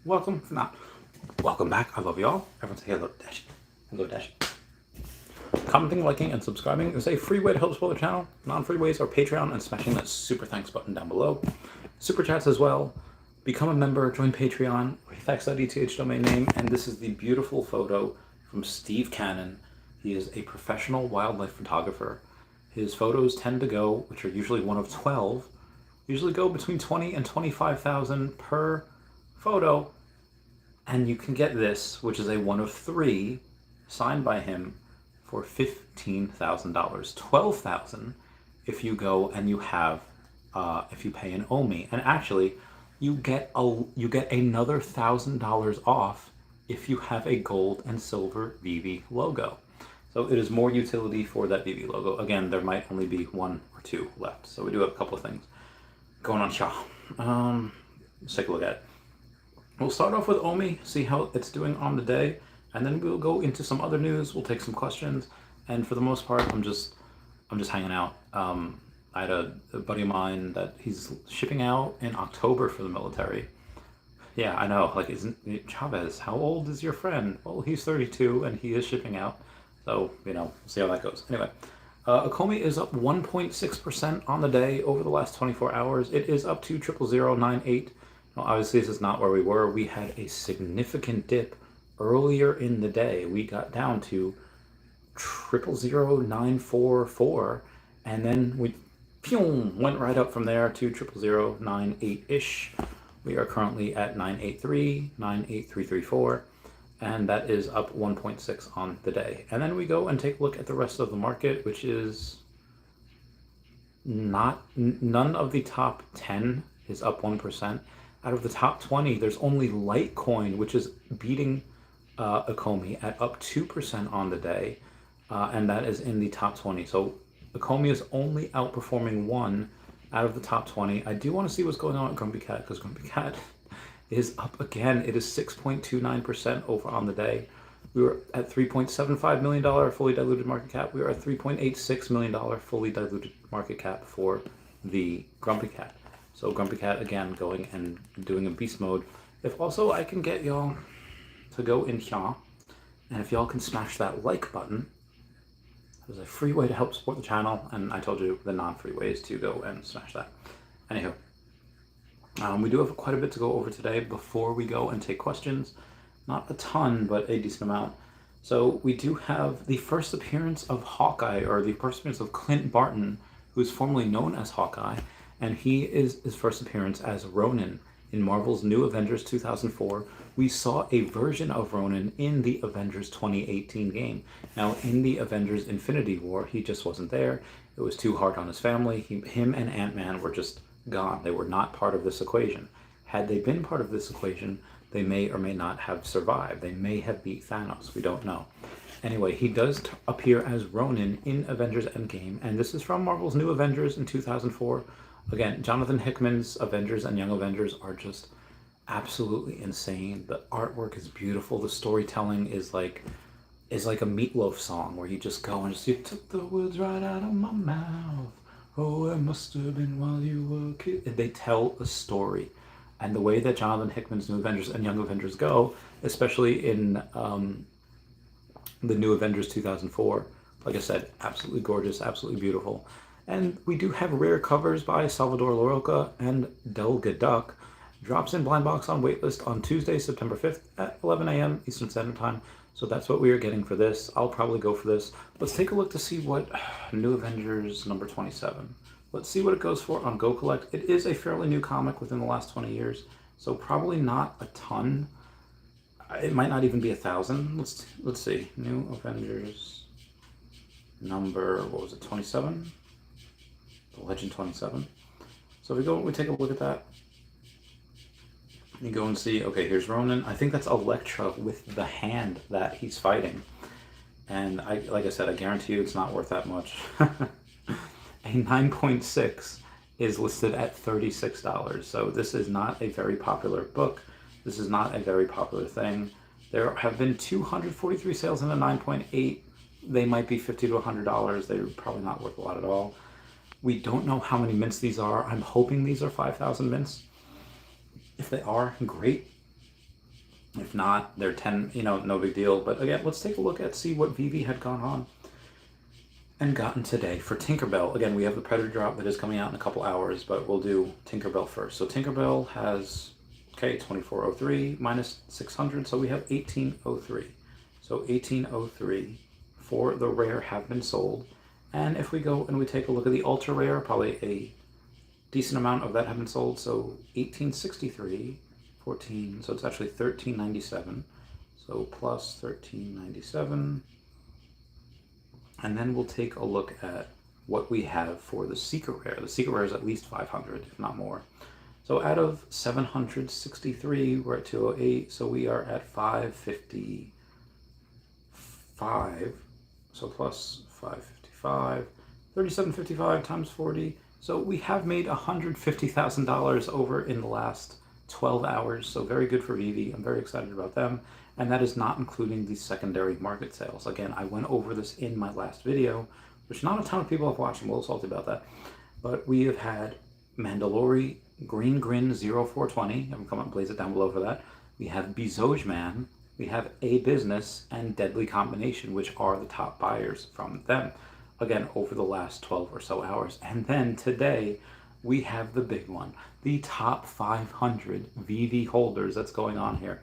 welcome. If not, welcome back. I love y'all. Everyone say hello, Dash. Hello, Dash. Commenting, liking, and subscribing is a free way to help support the channel. Non-free ways are Patreon and smashing that super thanks button down below. Super chats as well. Become a member, join Patreon, refacts.eth domain name, and this is the beautiful photo from Steve Cannon. He is a professional wildlife photographer. His photos tend to go, which are usually one of 12, usually go between 20 and 25,000 per photo, and you can get this, which is a one of 3, signed by him for $15,000, $12,000 if you go and you have, if you pay an OMI, and actually you get another $1,000 off if you have a gold and silver Vivi logo. So it is more utility for that Vivi logo. Again, there might only be 1 or 2 left, so we do have a couple of things going on. Let's take a look at it. We'll start off with OMI, see how it's doing on the day, and then we'll go into some other news. We'll take some questions, and for the most part, I'm just hanging out. I had a buddy of mine that he's shipping out in October for the military. Yeah, I know. Like, isn't Chavez? How old is your friend? Well, he's 32, and he is shipping out. So, we'll see how that goes. Anyway, Akomi is up 1.6% on the day over the last 24 hours. It is up to 00098. Now, obviously, this is not where we were. We had a significant dip earlier in the day. We got down to 000944, and then we went right up from there to 00098-ish. We are currently at 983, 98334. And that is up 1.6 on the day. And then we go and take a look at the rest of the market, which is none of the top 10 is up 1%. Out of the top 20, there's only Litecoin, which is beating Akomi at up 2% on the day. And that is in the top 20. So Akomi is only outperforming 1 out of the top 20. I do want to see what's going on at Grumpy Cat, because Grumpy Cat is up again. It is 6.29% over on the day. We were at $3.75 million fully diluted market cap. We are at $3.86 million fully diluted market cap for the Grumpy Cat. So Grumpy Cat again going and doing a beast mode. If also I can get y'all to go in here, and if y'all can smash that like button, there's a free way to help support the channel, and I told you the non-free ways to go and smash that. Anywho. We do have quite a bit to go over today before we go and take questions. Not a ton, but a decent amount. So we do have the first appearance of Hawkeye, or the first appearance of Clint Barton, who is formerly known as Hawkeye, and he is his first appearance as Ronin in Marvel's New Avengers 2004. We saw a version of Ronin in the Avengers 2018 game. Now, in the Avengers Infinity War, he just wasn't there. It was too hard on his family. Him and Ant-Man were just gone. They were not part of this equation. Had they been part of this equation, they may or may not have survived. They may have beat Thanos. We don't know. Anyway, he does appear as Ronin in Avengers Endgame, and this is from Marvel's New Avengers in 2004. Again, Jonathan Hickman's Avengers and Young Avengers are just absolutely insane. The artwork is beautiful. The storytelling is like a Meatloaf song where you just go and just, you took the words right out of my mouth. Oh, it must have been while you were a kid. They tell a story. And the way that Jonathan Hickman's New Avengers and Young Avengers go, especially in the New Avengers 2004, like I said, absolutely gorgeous, absolutely beautiful. And we do have rare covers by Salvador Lorca and Del Gaduck. Drops in blind box on waitlist on Tuesday, September 5th at 11 a.m. Eastern Standard Time. So that's what we are getting for this. I'll probably go for this. Let's take a look to see what New Avengers number 27. Let's see what it goes for on Go Collect. It is a fairly new comic within the last 20 years, so probably not a ton. It might not even be 1,000. Let's see. New Avengers number, what was it, 27? The Legend 27. So we take a look at that. You go and see, okay, here's Ronin. I think that's Elektra with the hand that he's fighting. And like I said, I guarantee you it's not worth that much. A 9.6 is listed at $36. So this is not a very popular book. This is not a very popular thing. There have been 243 sales in a 9.8. They might be $50 to $100. They're probably not worth a lot at all. We don't know how many mints these are. I'm hoping these are 5,000 mints. If they are, great. If not, they're 10, no big deal. But again, let's take a look at, see what Vivi had gone on and gotten today for Tinkerbell. Again, we have the Predator drop that is coming out in a couple hours, but we'll do Tinkerbell first. So Tinkerbell has, 2403 minus 600, so we have 1803. So 1803 for the rare have been sold. And if we go and we take a look at the ultra rare, probably a decent amount of that have been sold. So 1863, 14, so it's actually 1397. So plus 1397. And then we'll take a look at what we have for the secret rare. The secret rare is at least 500, if not more. So out of 763, we're at 208, so we are at 555. So plus 555, 3755 times 40. So we have made $150,000 over in the last 12 hours. So very good for Vivi. I'm very excited about them. And that is not including the secondary market sales. Again, I went over this in my last video, which not a ton of people have watched. I'm a little salty about that. But we have had Mandalori, Green Grin 0420. I'm going to blaze it down below for that. We have Bezoj Man. We have A Business and Deadly Combination, which are the top buyers from them. Again, over the last 12 or so hours. And then today, we have the big one, the top 500 VV holders that's going on here.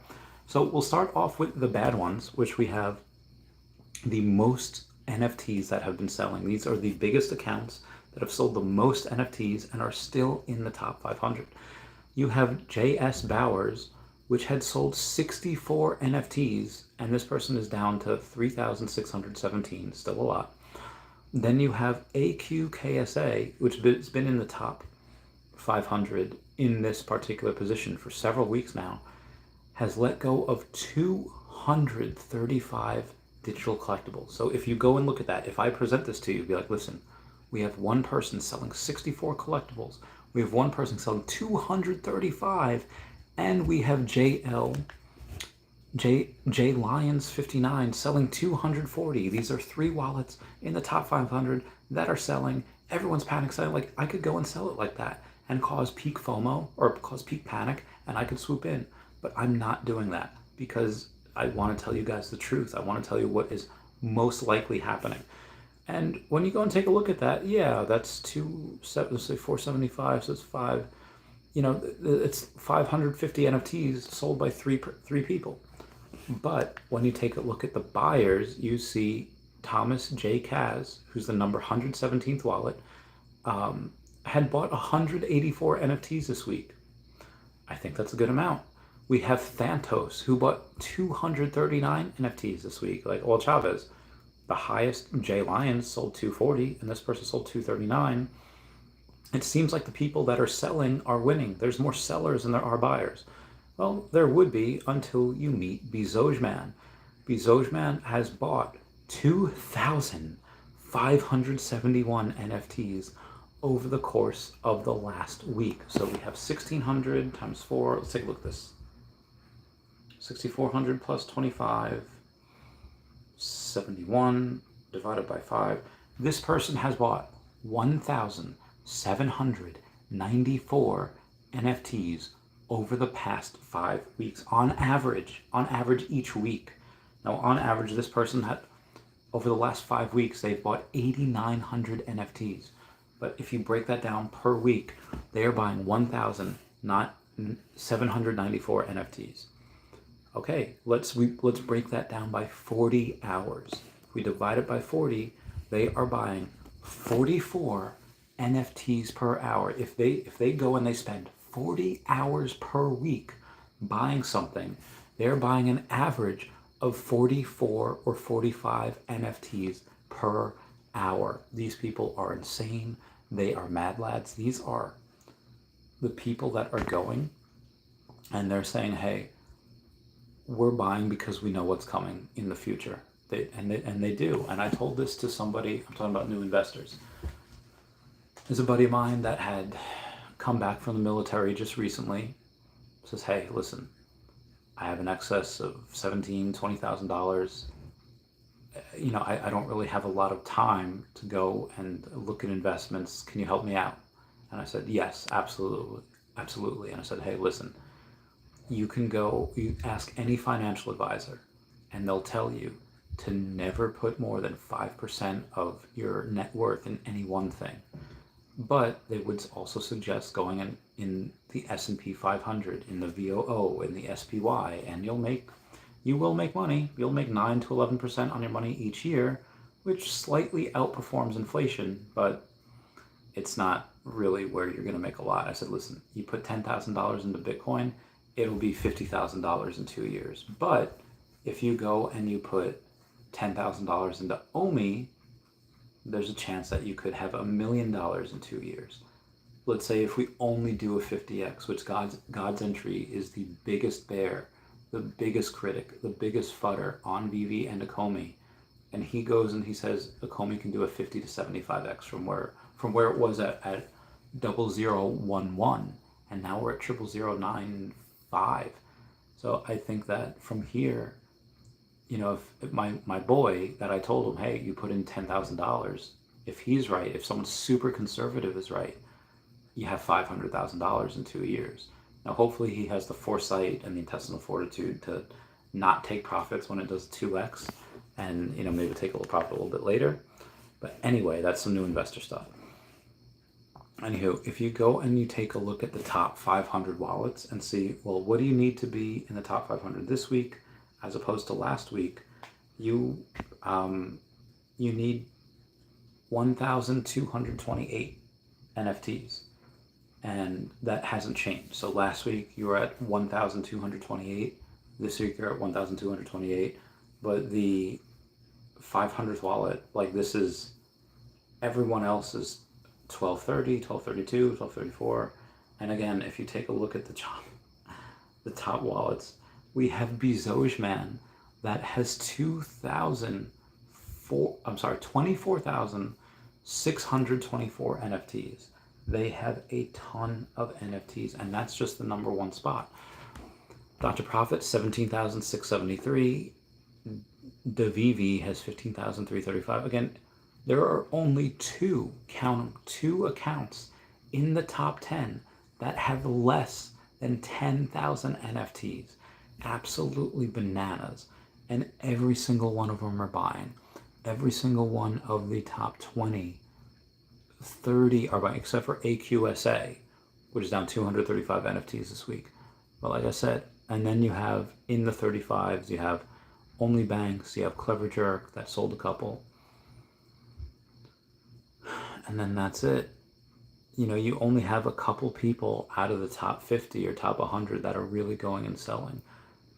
So we'll start off with the bad ones, which we have the most NFTs that have been selling. These are the biggest accounts that have sold the most NFTs and are still in the top 500. You have JS Bowers, which had sold 64 NFTs, and this person is down to 3,617, still a lot. Then you have AQKSA, which has been in the top 500 in this particular position for several weeks now, has let go of 235 digital collectibles. So if you go and look at that, if I present this to you, be like, listen, we have one person selling 64 collectibles, we have one person selling 235, and we have J Lions 59 selling 240. These are 3 wallets in the top 500 that are selling. Everyone's panic selling. Like, I could go and sell it like that and cause peak FOMO or cause peak panic, and I could swoop in. But I'm not doing that because I want to tell you guys the truth. I want to tell you what is most likely happening. And when you go and take a look at that, yeah, that's 475, so it's 5. It's 550 NFTs sold by three people. But when you take a look at the buyers, you see Thomas J. Kaz, who's the number 117th wallet, had bought 184 NFTs this week. I think that's a good amount. We have Thantos, who bought 239 NFTs this week. Chavez, the highest, J Lions sold 240, and this person sold 239. It seems like the people that are selling are winning. There's more sellers than there are buyers. Well, there would be until you meet Bezoj Man. Bezoj Man has bought 2,571 NFTs over the course of the last week. So we have 1,600 times 4. Let's take a look at this. 6,400 plus 25, 71 divided by 5. This person has bought 1,794 NFTs over the past 5 weeks, on average each week. Now, on average, this person had, over the last 5 weeks, they've bought 8,900 NFTs. But if you break that down per week, they are buying 1,794 NFTs. Okay, let's break that down by 40 hours. If we divide it by 40, they are buying 44 NFTs per hour. If they go and they spend 40 hours per week buying something, they're buying an average of 44 or 45 NFTs per hour. These people are insane. They are mad lads. These are the people that are going and they're saying, hey, we're buying because we know what's coming in the future. They do. And I told this to somebody, I'm talking about new investors. There's a buddy of mine that had come back from the military just recently. Says, hey, listen, I have an excess of $17,000, $20,000. I don't really have a lot of time to go and look at investments. Can you help me out? And I said, yes, absolutely. And I said, hey, listen, you can go, you ask any financial advisor, and they'll tell you to never put more than 5% of your net worth in any one thing. But they would also suggest going in the S&P 500, in the VOO, in the SPY, and you will make money. You'll make 9 to 11% on your money each year, which slightly outperforms inflation, but it's not really where you're going to make a lot. I said, listen, you put $10,000 into Bitcoin, it'll be $50,000 in 2 years. But if you go and you put $10,000 into OMI, there's a chance that you could have $1 million in 2 years. Let's say if we only do a 50x, which God's entry is the biggest bear, the biggest critic, the biggest fudder on Vivi and Akomi, and he goes and he says Akomi can do a 50 to 75x from where it was at 0011, and now we're at 00095. So I think that from here, you know, if my boy that I told him, hey, you put in $10,000, if he's right, if someone super conservative is right, you have $500,000 in 2 years. Now, hopefully he has the foresight and the intestinal fortitude to not take profits when it does 2x, and, you know, maybe take a little profit a little bit later. But anyway, that's some new investor stuff. Anywho, if you go and you take a look at the top 500 wallets and see, well, what do you need to be in the top 500 this week as opposed to last week? You need 1,228 NFTs, and that hasn't changed. So last week you were at 1,228. This week you're at 1,228. But the 500th wallet, like, this is, everyone else is 1230, 1232, 1234. And again, if you take a look at the top wallets, we have Bezosman that has 24,624 NFTs. They have a ton of NFTs, and that's just the number one spot. Dr. Profit, 17,673. Vivi has 15,335. Again, there are only two accounts in the top 10 that have less than 10,000 NFTs. Absolutely bananas. And every single one of them are buying. Every single one of the top 20, 30 are buying, except for AQSA, which is down 235 NFTs this week. But like I said, and then you have in the 35s, you have Only Banks, you have Clever Jerk that sold a couple. And then that's it. You know, you only have a couple people out of the top 50 or top 100 that are really going and selling.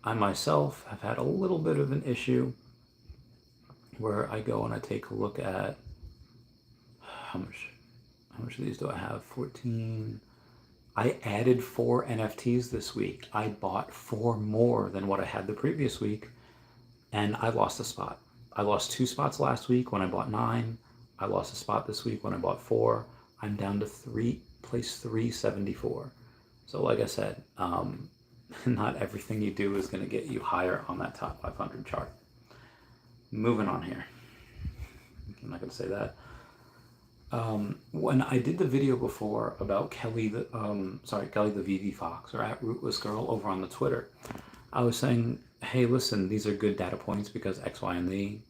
I myself have had a little bit of an issue where I go and I take a look at how much of these do I have? 14. I added 4 NFTs this week. I bought 4 more than what I had the previous week, and I lost a spot. I lost 2 spots last week when I bought 9. I lost a spot this week when I bought 4. I'm down to place 374. So like I said, not everything you do is going to get you higher on that top 500 chart. Moving on here. I'm not going to say that. When I did the video before about Kelly the Vivi Fox, or at Rootless Girl over on the Twitter, I was saying, hey, listen, these are good data points because X, Y, and Z.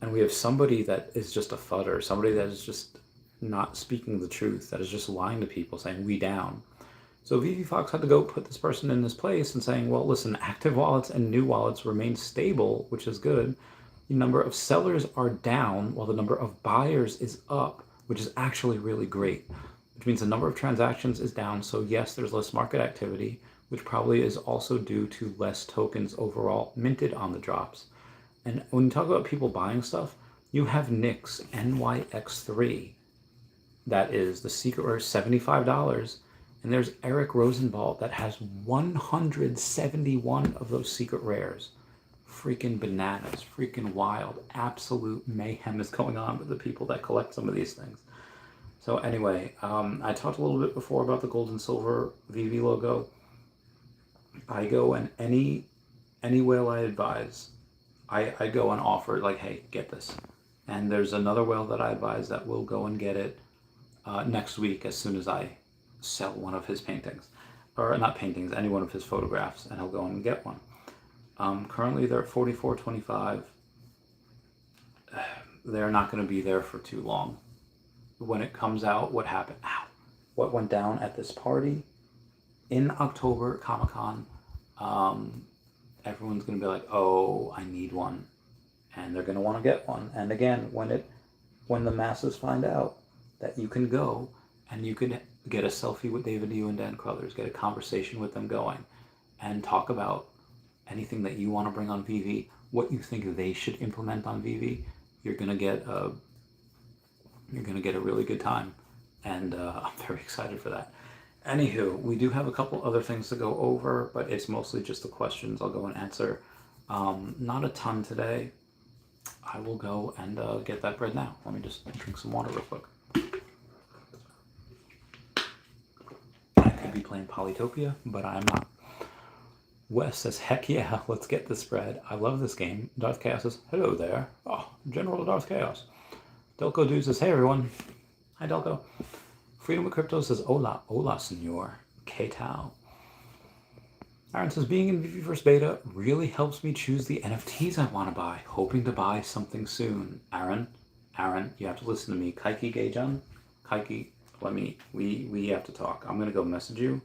And we have somebody that is just a fudder, somebody that is just not speaking the truth, that is just lying to people, saying we down. So Vivi Fox had to go put this person in this place and saying, well, listen, active wallets and new wallets remain stable, which is good. The number of sellers are down while the number of buyers is up, which is actually really great, which means the number of transactions is down. So yes, there's less market activity, which probably is also due to less tokens overall minted on the drops. And when you talk about people buying stuff, you have Nick's NYX3. That is the secret rare, $75. And there's Eric Rosenbald that has 171 of those secret rares. Freaking bananas, freaking wild. Absolute mayhem is going on with the people that collect some of these things. So anyway, I talked a little bit before about the gold and silver Vivi logo. I go and any whale I advise, I go and offer, like, hey, get this. And there's another whale that I advise that will go and get it next week as soon as I sell one of his paintings. or not paintings, any one of his photographs, and he'll go and get one. Currently they're at $44.25. They're not going to be there for too long. When it comes out, what happened? What went down at this party in October, Comic-Con, everyone's going to be like, oh, I need one. And they're going to want to get one. And again, when the masses find out that you can go and you can get a selfie with David Yu and Dan Crothers, get a conversation with them going, and talk about anything that you want to bring on Vivi, what you think they should implement on Vivi, you're going to get a really good time. And I'm very excited for that. Anywho, we do have a couple other things to go over, but it's mostly just the questions I'll go and answer. Not a ton today. I will go and get that bread now. Let me just drink some water real quick. I could be playing Polytopia, but I'm not. Wes says, heck yeah, let's get this bread. I love this game. Darth Chaos says, hello there. Oh, General Darth Chaos. Delco Dude says, hey everyone. Hi Delco. Freedom of Crypto says, hola, hola senor. K-Tao. Aaron says, being in Vivi First Beta really helps me choose the NFTs I want to buy. Hoping to buy something soon. Aaron, you have to listen to me. Kaiki Geijan, Kaiki, we have to talk. I'm going to go message you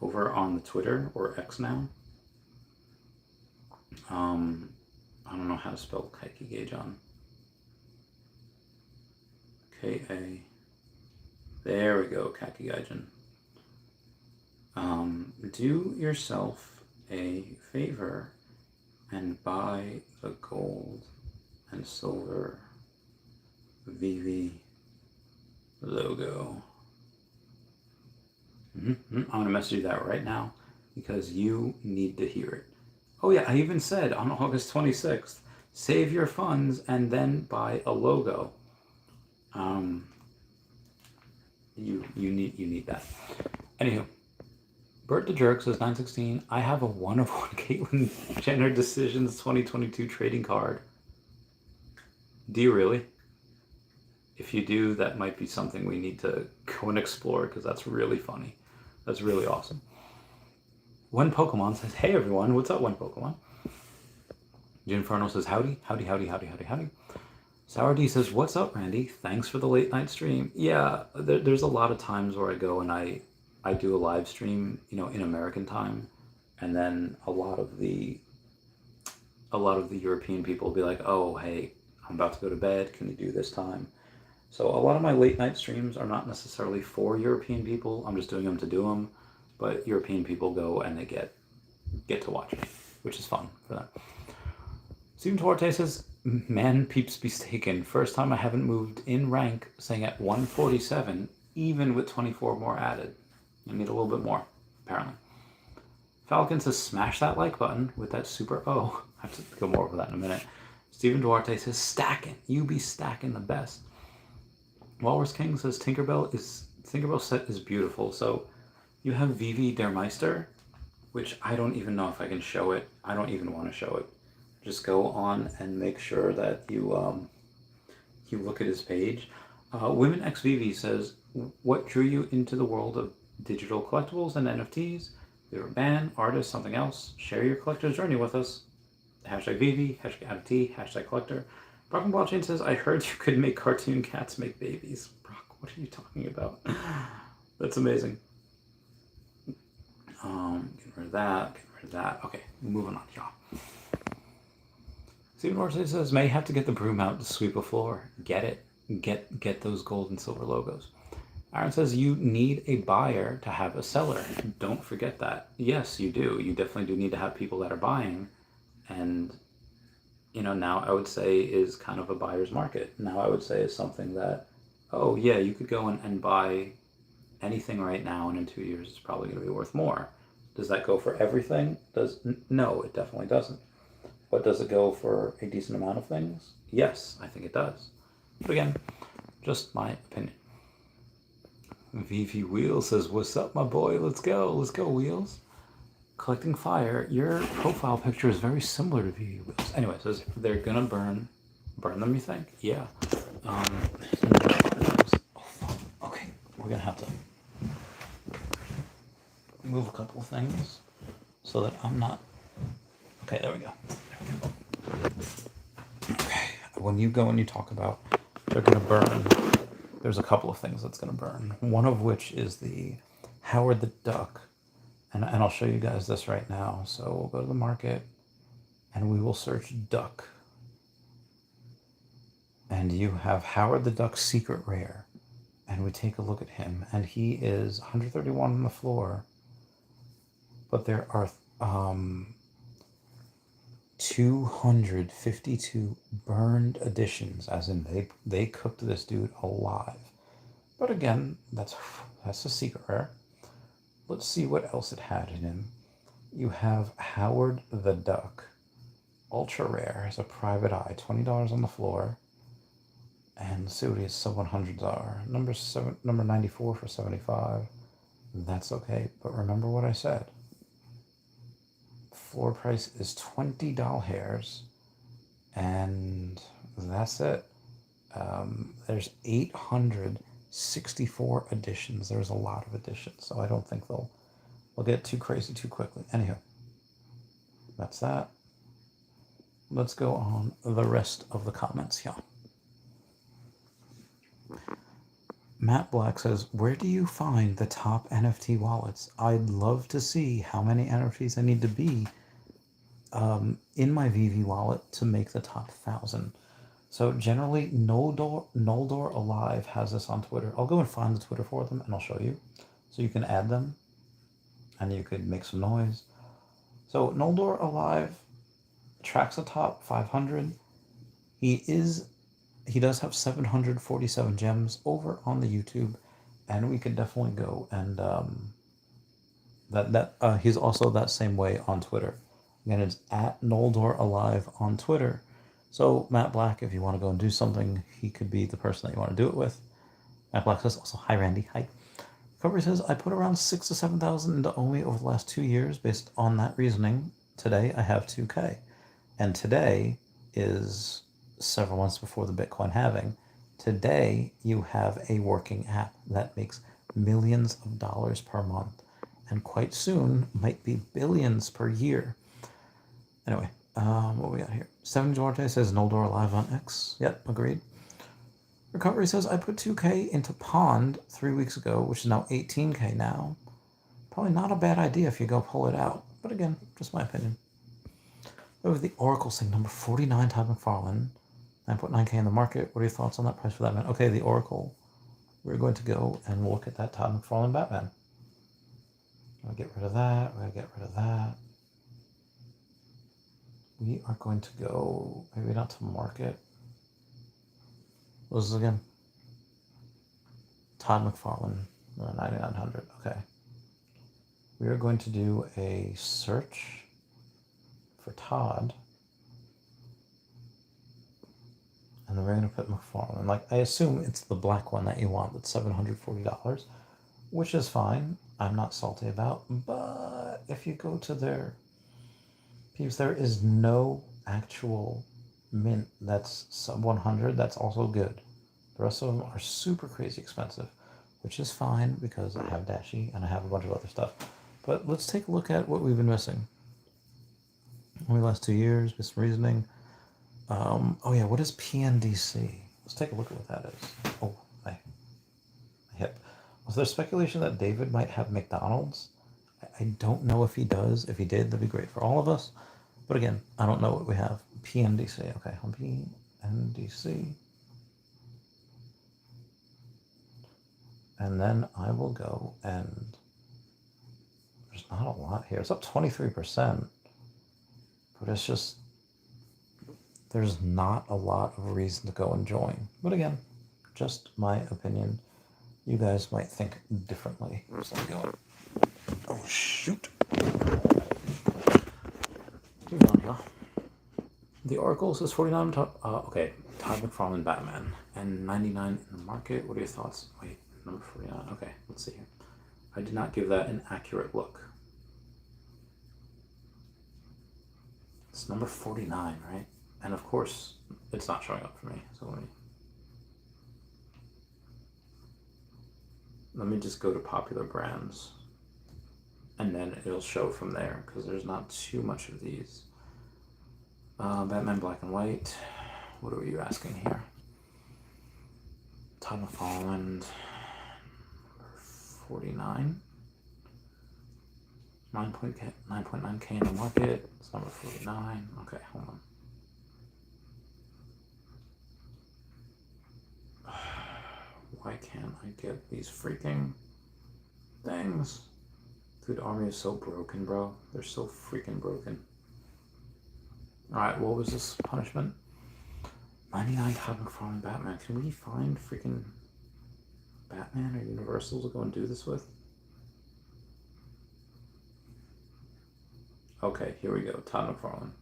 over on the Twitter, or X now. I don't know how to spell Kaiki Geijan. K-A. There we go, Kaiki Geijan. Do yourself a favor and buy the gold and silver Vivi logo. I'm going to message you that right now because you need to hear it. Oh yeah, I even said on August 26th, save your funds and then buy a logo. You need that. Anywho, Bert the Jerk says 916. I have a 1 of 1 Caitlyn Jenner Decisions 2022 trading card. Do you really? If you do, that might be something we need to go and explore because that's really funny. That's really awesome. When Pokemon says, hey everyone, what's up, When Pokemon? Ginferno says, howdy. Sour D says, what's up, Randy? Thanks for the late night stream. Yeah, there's a lot of times where I go and I do a live stream, in American time, and then a lot of the European people will be like, oh, hey, I'm about to go to bed. Can you do this time? So a lot of my late night streams are not necessarily for European people. I'm just doing them to do them. But European people go and they get to watch it, which is fun for them. Steven Duarte says, man, peeps be taken. First time I haven't moved in rank, saying at 147, even with 24 more added. I need a little bit more, apparently. Falcon says, smash that like button with that super O. I have to go more over that in a minute. Steven Duarte says, stacking. You be stacking the best. Walrus King says, Tinkerbell set is beautiful. So you have Vivi Der Meister, which I don't even know if I can show it. I don't even want to show it. Just go on and make sure that you look at his page. Women X Vivi says, what drew you into the world of digital collectibles and NFTs? You're a band, artist, something else. Share your collector's journey with us. Hashtag Vivi, hashtag NFT, hashtag collector. Brock and Blockchain says, I heard you could make cartoon cats make babies. Brock, what are you talking about? That's amazing. Get rid of that. Okay, moving on, y'all. Steven Orson says, may have to get the broom out to sweep a floor. Get it. Get those gold and silver logos. Aaron says, you need a buyer to have a seller. Don't forget that. Yes, you do. You definitely do need to have people that are buying. And, now I would say is kind of a buyer's market. Now I would say is something that, oh yeah, you could go and buy anything right now, and in 2 years it's probably going to be worth more. Does that go for everything? No, it definitely doesn't. But does it go for a decent amount of things? Yes, I think it does. But again, just my opinion. Vivi Wheels says, what's up, my boy? Let's go, Wheels. Collecting Fire, your profile picture is very similar to Vivi Wheels. Anyway, says they're gonna burn them, you think? Yeah. Okay, we're gonna have to move a couple things so that I'm not... Okay, there we go. Okay, when you go and you talk about they're going to burn, there's a couple of things that's going to burn. One of which is the Howard the Duck. And I'll show you guys this right now. So we'll go to the market and we will search duck. And you have Howard the Duck Secret Rare. And we take a look at him. And he is 131 on the floor. But there are 252 burned editions, as in they cooked this dude alive. But again, that's a secret rare. Let's see what else it had in him. You have Howard the Duck, ultra rare, has a private eye, $20 on the floor. And let's see what his sub 100s are. Number 94 for 75. That's okay, but remember what I said. Floor price is $20 hairs, and that's it. There's 864 editions. There's a lot of editions, so I don't think they'll get too crazy too quickly. Anyhow, that's that. Let's go on the rest of the comments here. Matt Black says, where do you find the top NFT wallets? I'd love to see how many NFTs I need to be in my Vivi wallet to make the top 1,000. So generally, Noldor Alive has this on Twitter. I'll go and find the Twitter for them and I'll show you. So you can add them and you could make some noise. So Noldor Alive tracks the top 500. He does have 747 gems over on the YouTube, and we could definitely go and he's also that same way on Twitter. Again, it's at Noldor Alive on Twitter. So Matt Black, if you want to go and do something, he could be the person that you want to do it with. Matt Black says also, hi Randy, hi. Recovery says, I put around 6,000 to 7,000 into OMI over the last 2 years. Based on that reasoning, today I have 2K. And today is several months before the Bitcoin halving. Today, you have a working app that makes millions of dollars per month, and quite soon might be billions per year. Anyway, what we got here? Seven Duarte says Noldor Alive on X. Yep, agreed. Recovery says I put 2K into Pond 3 weeks ago, which is now 18K now. Probably not a bad idea if you go pull it out, but again, just my opinion. Over the Oracle thing, number 49, Todd McFarlane. 9.9K in the market. What are your thoughts on that price for that man? Okay, the Oracle. We're going to go and look at that Todd McFarlane Batman. I'll get rid of that. We're going to get rid of that. We are going to go, maybe not to market. What is this again? Todd McFarlane, 9,900. Okay. We are going to do a search for Todd. And then we're going to put McFarlane. Like, I assume it's the black one that you want. That's $740, which is fine. I'm not salty about. But if you go to their peeps, there is no actual mint that's sub 100. That's also good. The rest of them are super crazy expensive, which is fine because I have Dashi and I have a bunch of other stuff. But let's take a look at what we've been missing. Only last 2 years with some reasoning. Oh yeah, what is PNDC? Let's take a look at what that is. Oh, my hip. Was there speculation that David might have McDonald's? I don't know if he does. If he did, that'd be great for all of us. But again, I don't know what we have. PNDC. Okay, on PNDC. And then I will go and... There's not a lot here. It's up 23%. But it's just... There's not a lot of reason to go and join. But again, just my opinion. You guys might think differently. So I'm going. Oh, shoot. The Oracle says 49. Okay, Todd McFarlane Batman. And 99 in the market. What are your thoughts? Wait, number 49. Okay, let's see here. I did not give that an accurate look. It's number 49, right? And of course, it's not showing up for me. So let me just go to popular brands. and then it'll show from there because there's not too much of these. Batman Black and White. What are you asking here? Time of Holland. 49. 9.9K in the market. It's number 49. Okay, hold on. Why can't I get these freaking things? Dude, Army is so broken, bro. They're so freaking broken. Alright, what was this punishment? 99 Todd McFarlane Batman. Can we find freaking Batman or Universal to go and do this with? Okay, here we go. Todd McFarlane.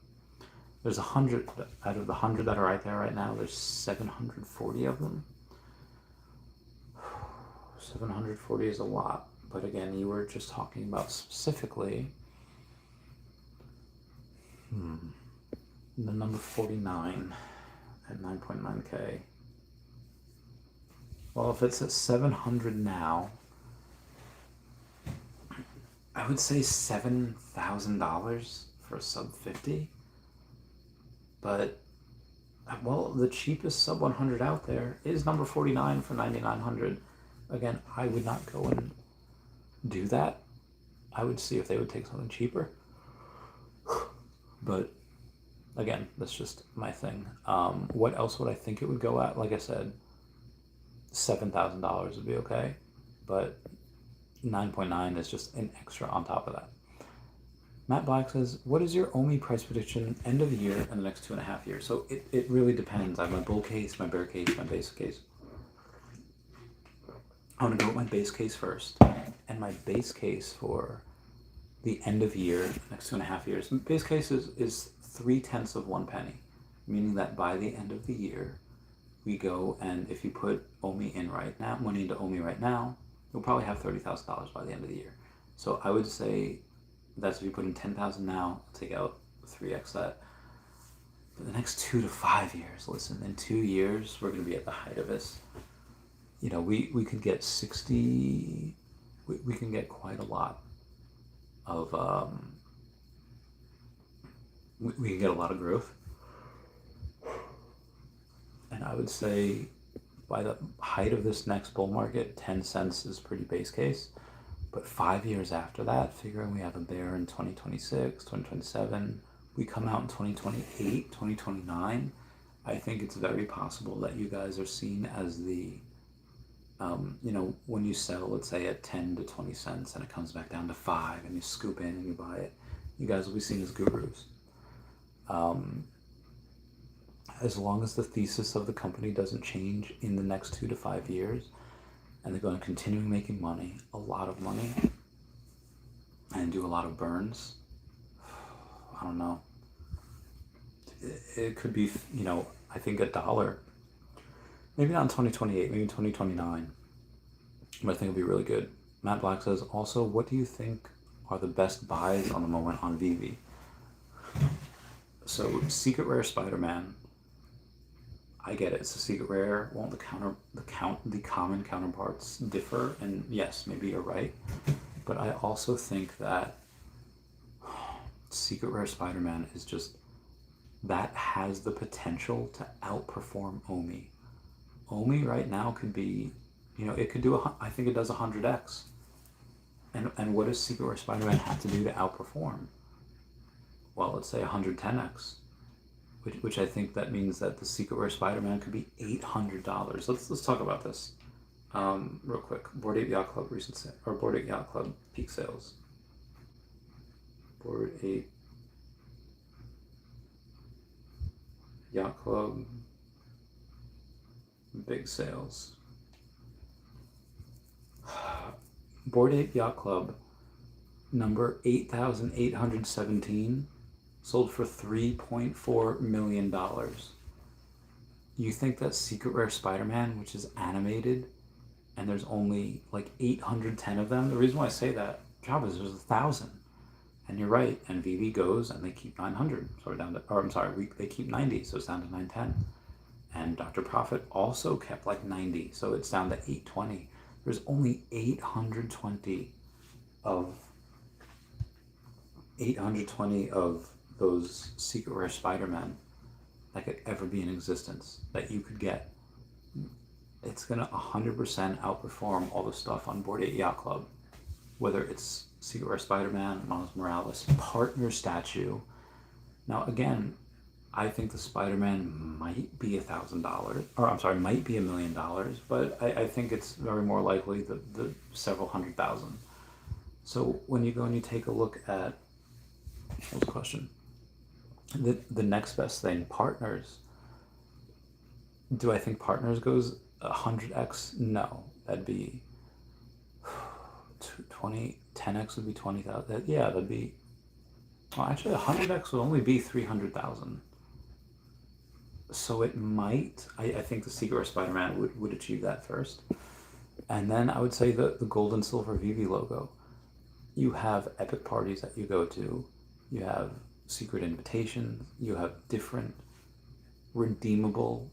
There's 100 out of the 100 that are right there right now. There's 740 of them. 740 is a lot, but again, you were just talking about specifically the number 49 at 9.9K. Well, if it's at 700 now, I would say $7,000 for a sub 50. But, well, the cheapest sub 100 out there is number 49 for 9,900. Again, I would not go and do that. I would see if they would take something cheaper. But again, that's just my thing. What else would I think it would go at? Like I said, $7,000 would be okay. But 9.9 is just an extra on top of that. Matt Black says, what is your OMI price prediction end of the year and the next 2.5 years? So it really depends. I have my bull case, my bear case, my base case. I'm going to go with my base case first. And my base case for the end of year, next 2.5 years, base case is 0.3 of 1 penny, meaning that by the end of the year, we go and if you put OMI in right now, money into OMI right now, you'll probably have $30,000 by the end of the year. So I would say that's if you put in 10,000 now, take out 3x that. For the next 2 to 5 years, listen, in 2 years, we're going to be at the height of this. You know, we could get 60, we can get quite a lot of, we can get a lot of growth. And I would say by the height of this next bull market, 10 cents is pretty base case. But 5 years after that, figuring we have a bear in 2026, 2027, we come out in 2028, 2029, I think it's very possible that you guys are seen as the, you know, when you sell, let's say at 10 to 20 cents and it comes back down to 5 and you scoop in and you buy it, you guys will be seen as gurus. As long as the thesis of the company doesn't change in the next 2 to 5 years, and they're going to continue making money, a lot of money, and do a lot of burns, I don't know. It could be, you know, I think $1. Maybe not in 2028, maybe in 2029. But I think it'll be really good. Matt Black says, also, what do you think are the best buys on the moment on Vivi? So, Secret Rare Spider-Man, I get it. It's a secret rare. Won't the common counterparts differ? And yes, maybe you're right. But I also think that Secret Rare Spider-Man is just, that has the potential to outperform OMI. OMI right now could be, you know, it could do, I think it does 100x. And what does Secret Rare Spider-Man have to do to outperform? Well, let's say 110x. Which I think that means that the Secret Rare Spider-Man could be $800. Let's talk about this real quick. Bored Ape Yacht Club recent sale, or Bored Ape Yacht Club peak sales. Bored Ape Yacht Club big sales. Bored Ape Yacht Club number 8,817. Sold for $3.4 million. You think that Secret Rare Spider-Man, which is animated, and there's only like 810 of them? The reason why I say that, Chavez, there's 1,000. And you're right, and Vivi goes and they keep 900. So we're down to, or I'm sorry, they keep 90, so it's down to 910. And Dr. Prophet also kept like 90, so it's down to 820. There's only 820 of 820 of those secret rare Spider-Man that could ever be in existence that you could get. It's gonna 100% outperform all the stuff on Bored Ape Yacht Club. Whether it's Secret Rare Spider-Man, Miles Morales, partner statue. Now again, I think the Spider-Man might be $1,000, or I'm sorry, might be $1 million, but I think it's very more likely the several hundred thousand. So when you go and you take a look at, what was the question? The next best thing, partners. Do I think partners goes 100x? No, that'd be 10x would be 20,000. Yeah, that'd be, well, actually 100x would only be 300,000. So it might, I think the Secret Rare Spider-Man would achieve that first. And then I would say the gold and silver Vivi logo. You have epic parties that you go to, you have secret invitations, you have different redeemable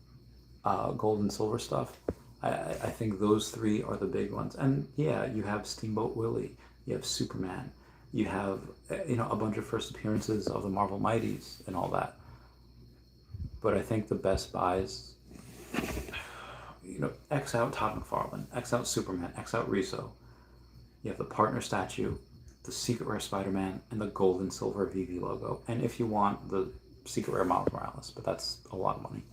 gold and silver stuff. I think those three are the big ones. And yeah, you have Steamboat Willie, you have Superman, you have, you know, a bunch of first appearances of the Marvel Mighties and all that. But I think the best buys, you know, X out Todd McFarlane, X out Superman, X out Rizzo. You have the partner statue, the Secret Rare Spider-Man, and the gold and silver Vivi logo. And if you want, the Secret Rare Miles Morales, but that's a lot of money.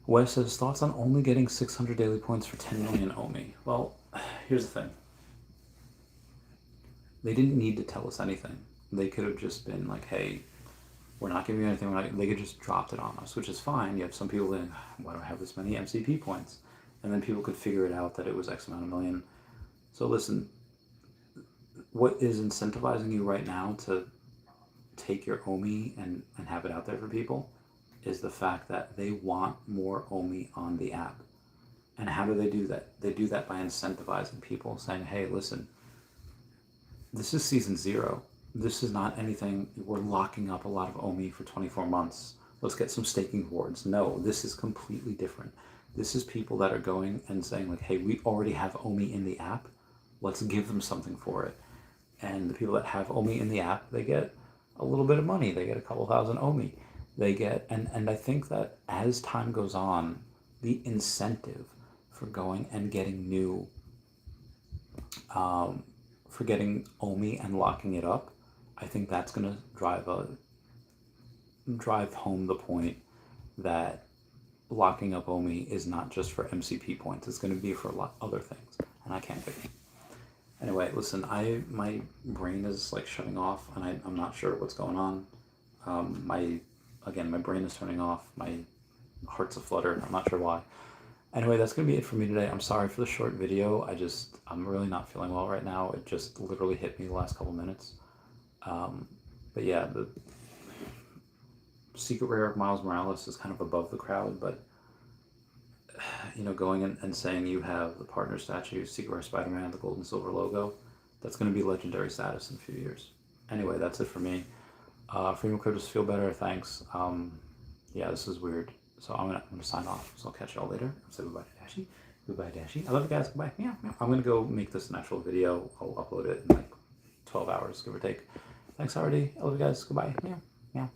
Wes says, thoughts on only getting 600 daily points for 10 million OMI? Well, here's the thing. They didn't need to tell us anything. They could have just been like, hey, we're not giving you anything. They could just dropped it on us, which is fine. You have some people that, why do I have this many MCP points? And then people could figure it out that it was X amount of million. So listen, what is incentivizing you right now to take your OMI and have it out there for people is the fact that they want more OMI on the app. And how do they do that? They do that by incentivizing people, saying, hey, listen, this is season 0. This is not anything, we're locking up a lot of OMI for 24 months. Let's get some staking rewards. No, this is completely different. This is people that are going and saying like, hey, we already have OMI in the app. Let's give them something for it. And the people that have OMI in the app, they get a little bit of money. They get a couple thousand OMI. They get, and I think that as time goes on, the incentive for going and getting new, for getting OMI and locking it up, I think that's going to drive home the point that locking up OMI is not just for MCP points. It's going to be for a lot of other things, and I can't wait. Anyway, listen, my brain is like shutting off, and I'm not sure what's going on. My brain is turning off. My heart's aflutter. I'm not sure why. Anyway, that's going to be it for me today. I'm sorry for the short video. I'm really not feeling well right now. It just literally hit me the last couple minutes. But yeah, the Secret Rare Miles Morales is kind of above the crowd, but you know, going and saying you have the partner statue, Secret Rare Spider-Man, the gold and silver logo, that's going to be legendary status in a few years. Anyway, that's it for me. Freedom Cryptos, feel better, thanks. Yeah, this is weird. So I'm gonna sign off. So I'll catch y'all later. I'll say goodbye to Dashi. Goodbye, Dashi. I love you guys. Goodbye. Meow, meow. I'm gonna go make this an actual video. I'll upload it in like 12 hours, give or take. Thanks already. I love you guys. Goodbye. Meow, meow.